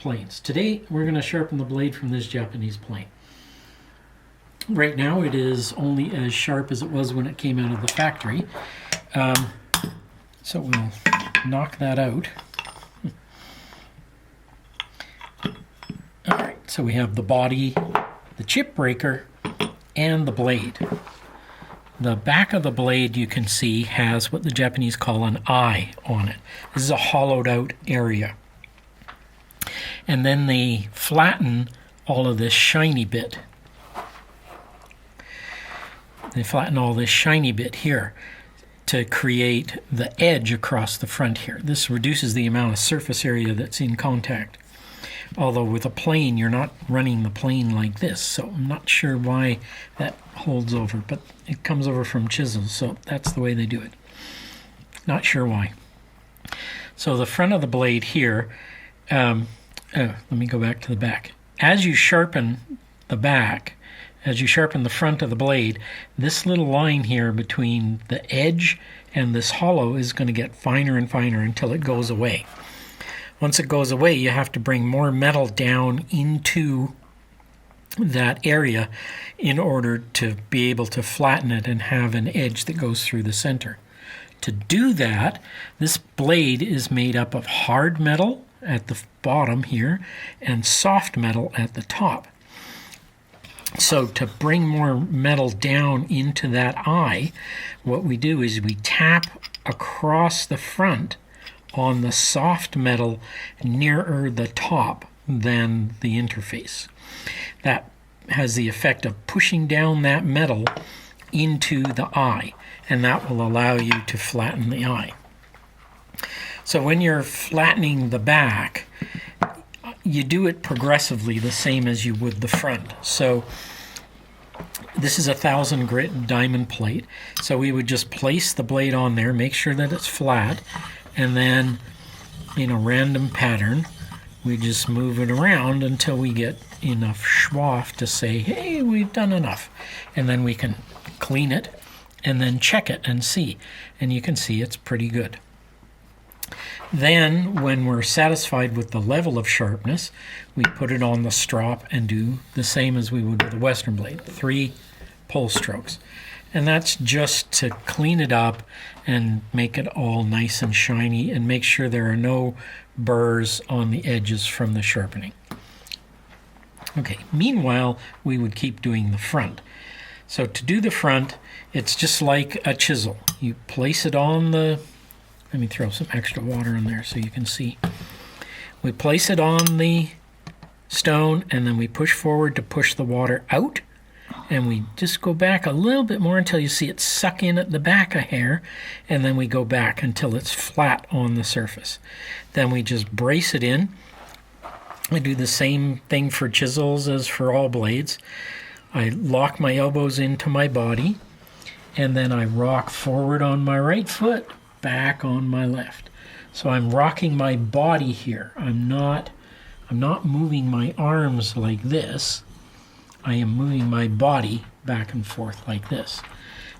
planes. Today we're going to sharpen the blade from this Japanese plane. Right now it is only as sharp as it was when it came out of the factory. So we'll knock that out. Alright, so we have the body, the chip breaker, and the blade. The back of the blade, you can see, has what the Japanese call an eye on it. This is a hollowed out area. And then they flatten all of this shiny bit. They flatten all this shiny bit here to create the edge across the front here. This reduces the amount of surface area that's in contact. Although with a plane, you're not running the plane like this, so I'm not sure why that holds over, but it comes over from chisels, so that's the way they do it. Not sure why. So the front of the blade here, let me go back to the back. As you sharpen the back, as you sharpen the front of the blade, this little line here between the edge and this hollow is going to get finer and finer until it goes away. Once it goes away, you have to bring more metal down into that area in order to be able to flatten it and have an edge that goes through the center. To do that, this blade is made up of hard metal at the bottom here and soft metal at the top. So to bring more metal down into that eye, what we do is we tap across the front on the soft metal nearer the top than the interface. That has the effect of pushing down that metal into the eye, and that will allow you to flatten the eye. So when you're flattening the back, you do it progressively the same as you would the front. So this is a 1000 grit diamond plate, so we would just place the blade on there, make sure that it's flat, and then in a random pattern we just move it around until we get enough schwaff to say, hey, we've done enough. And then we can clean it and then check it and see. And you can see it's pretty good. Then when we're satisfied with the level of sharpness, we put it on the strop and do the same as we would with the Western blade, 3 pull strokes. And that's just to clean it up and make it all nice and shiny and make sure there are no burrs on the edges from the sharpening. Okay, meanwhile, we would keep doing the front. So to do the front, it's just like a chisel. You place it on the, let me throw some extra water in there so you can see. We place it on the stone and then we push forward to push the water out. And we just go back a little bit more until you see it suck in at the back a hair, and then we go back until it's flat on the surface. Then we just brace it in. I do the same thing for chisels as for all blades. I lock my elbows into my body, and then I rock forward on my right foot, back on my left. So I'm rocking my body here. I'm not moving my arms like this. I am moving my body back and forth like this.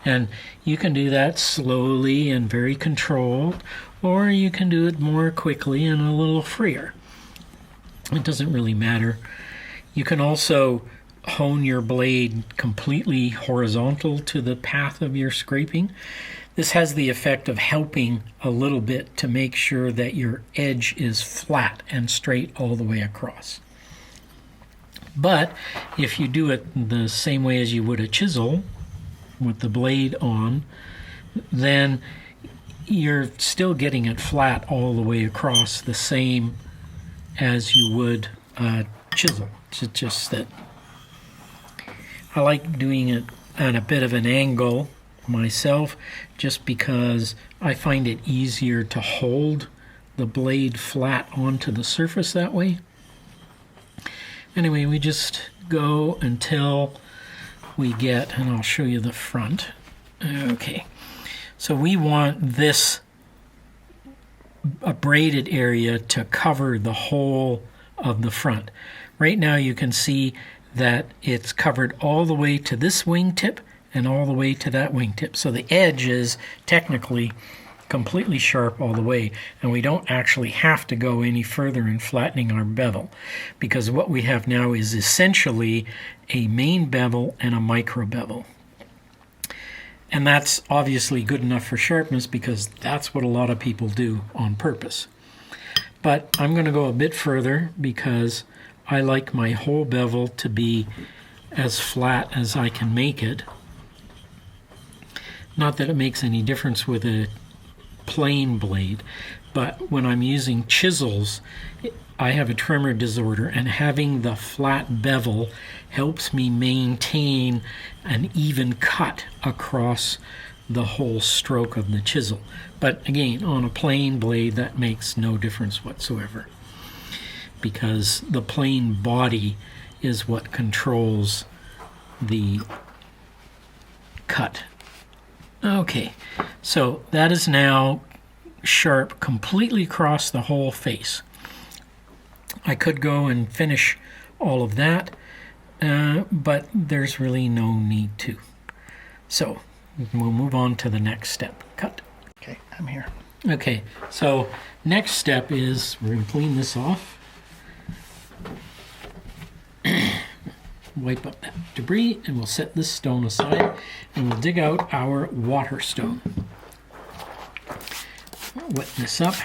And you can do that slowly and very controlled, or you can do it more quickly and a little freer. It doesn't really matter. You can also hone your blade completely horizontal to the path of your scraping. This has the effect of helping a little bit to make sure that your edge is flat and straight all the way across. But if you do it the same way as you would a chisel, with the blade on, then you're still getting it flat all the way across, the same as you would a chisel. It's just that I like doing it at a bit of an angle myself, just because I find it easier to hold the blade flat onto the surface that way. Anyway, we just go until we get, and I'll show you the front. Okay, so we want this braided area to cover the whole of the front. Right now you can see that it's covered all the way to this wingtip and all the way to that wingtip. So the edge is technically completely sharp all the way, and we don't actually have to go any further in flattening our bevel, because what we have now is essentially a main bevel and a micro bevel. And that's obviously good enough for sharpness because that's what a lot of people do on purpose. But I'm going to go a bit further because I like my whole bevel to be as flat as I can make it. Not that it makes any difference with a plain blade, but when I'm using chisels, I have a tremor disorder, and having the flat bevel helps me maintain an even cut across the whole stroke of the chisel. But again, on a plain blade, that makes no difference whatsoever, because the plain body is what controls the cut. Okay, so that is now sharp completely across the whole face. I could go and finish all of that, but there's really no need to. So we'll move on to the next step. Cut. Okay, I'm here. Okay, so next step is we're going to clean this off. Wipe up that debris, and we'll set this stone aside, and we'll dig out our water stone. Wet this up.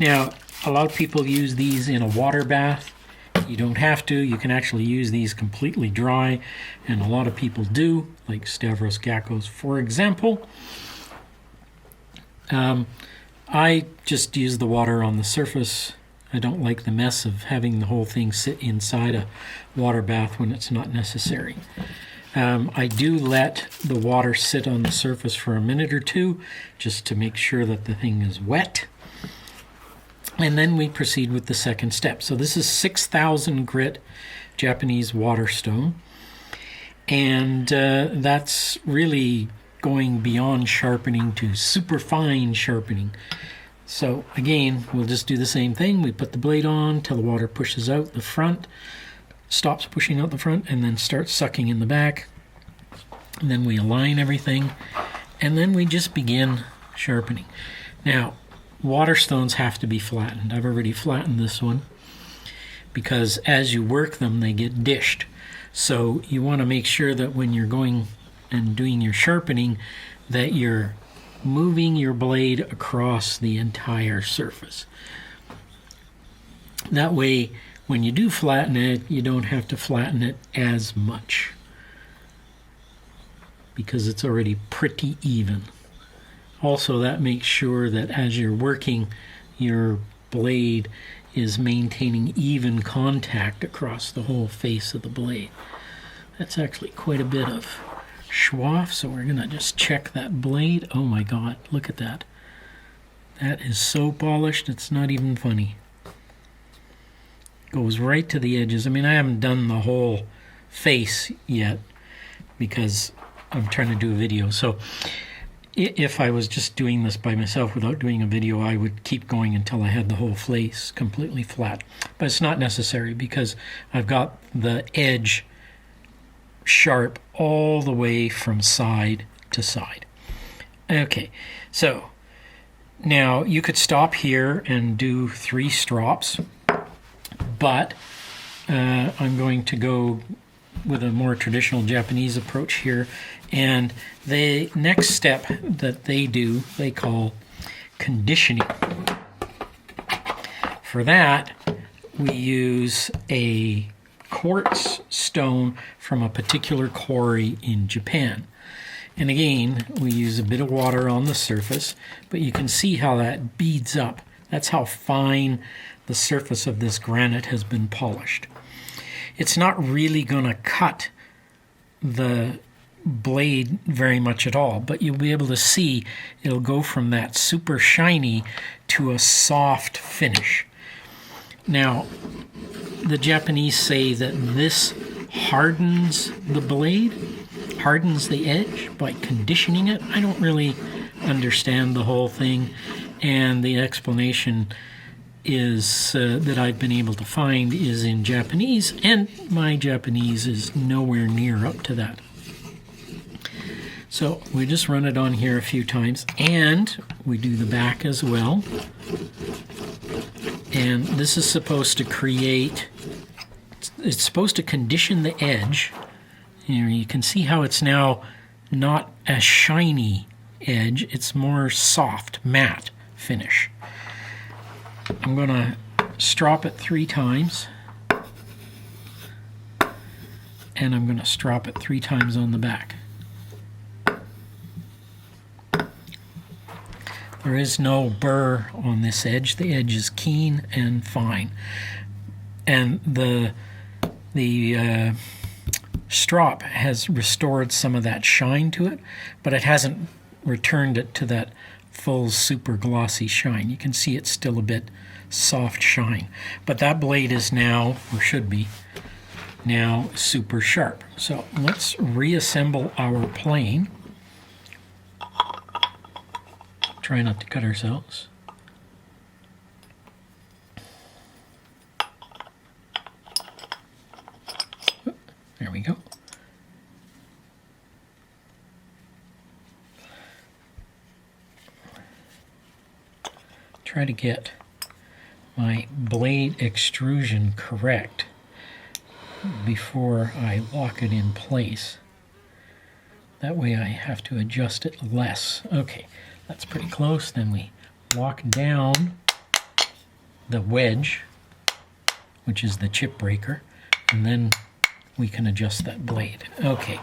Now, a lot of people use these in a water bath. You don't have to. You can actually use these completely dry, and a lot of people do, like Stavros Gakos, for example. I just use the water on the surface. I don't like the mess of having the whole thing sit inside a water bath when it's not necessary. I do let the water sit on the surface for a minute or two just to make sure that the thing is wet. And then we proceed with the second step. So this is 6,000 grit Japanese water stone. And that's really going beyond sharpening to super fine sharpening. So again, we'll just do the same thing. We put the blade on till the water pushes out the front, stops pushing out the front, and then starts sucking in the back. And then we align everything, and then we just begin sharpening. Now, water stones have to be flattened. I've already flattened this one because as you work them, they get dished. So you want to make sure that when you're going and doing your sharpening, that you're moving your blade across the entire surface. That way, when you do flatten it, you don't have to flatten it as much because it's already pretty even. Also, that makes sure that as you're working, your blade is maintaining even contact across the whole face of the blade. That's actually quite a bit of schwaff, so we're going to just check that blade. Oh my God, look at that. That is so polished, it's not even funny. Goes right to the edges. I mean, I haven't done the whole face yet because I'm trying to do a video. So if I was just doing this by myself without doing a video, I would keep going until I had the whole face completely flat. But it's not necessary because I've got the edge sharp all the way from side to side. Okay, so now you could stop here and do 3 strops, but I'm going to go with a more traditional Japanese approach here, and the next step that they do, they call conditioning. For that, we use a quartz stone from a particular quarry in Japan. And again, we use a bit of water on the surface, but you can see how that beads up. That's how fine the surface of this granite has been polished. It's not really going to cut the blade very much at all, but you'll be able to see it'll go from that super shiny to a soft finish. Now, the Japanese say that this hardens the blade, hardens the edge by conditioning it. I don't really understand the whole thing, and the explanation is that I've been able to find is in Japanese, and my Japanese is nowhere near up to that. So we just run it on here a few times, and we do the back as well. And this is supposed to create, it's supposed to condition the edge. You can see how it's now not a shiny edge, it's more soft, matte finish. I'm going to strop it 3 times, and I'm going to strop it 3 times on the back. There is no burr on this edge. The edge is keen and fine. And the strop has restored some of that shine to it, but it hasn't returned it to that full super glossy shine. You can see it's still a bit soft shine. But that blade is now, or should be, now super sharp. So let's reassemble our plane. Try not to cut ourselves. There we go. Try to get my blade extrusion correct before I lock it in place. That way I have to adjust it less. Okay, that's pretty close. Then we lock down the wedge, which is the chip breaker, and then we can adjust that blade. Okay,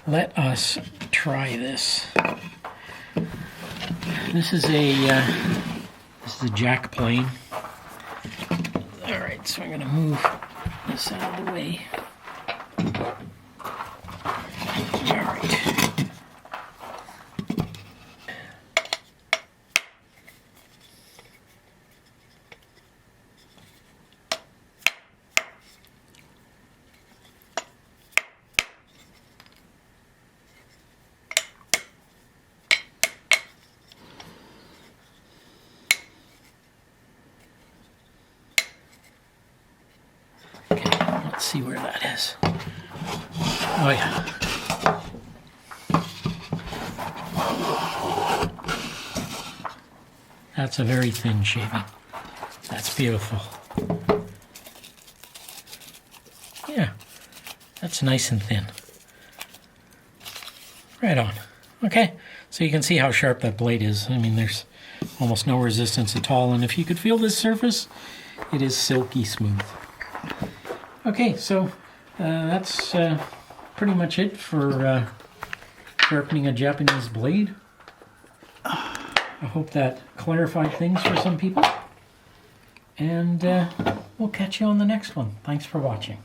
let us try this. This is a jack plane. All right, so I'm going to move this out of the way. All right. Let's see where that is. Oh yeah. That's a very thin shaving. That's beautiful. Yeah, that's nice and thin. Right on. Okay, so you can see how sharp that blade is. I mean, there's almost no resistance at all, and if you could feel this surface, it is silky smooth. Okay, so that's pretty much it for sharpening a Japanese blade. I hope that clarified things for some people. And we'll catch you on the next one. Thanks for watching.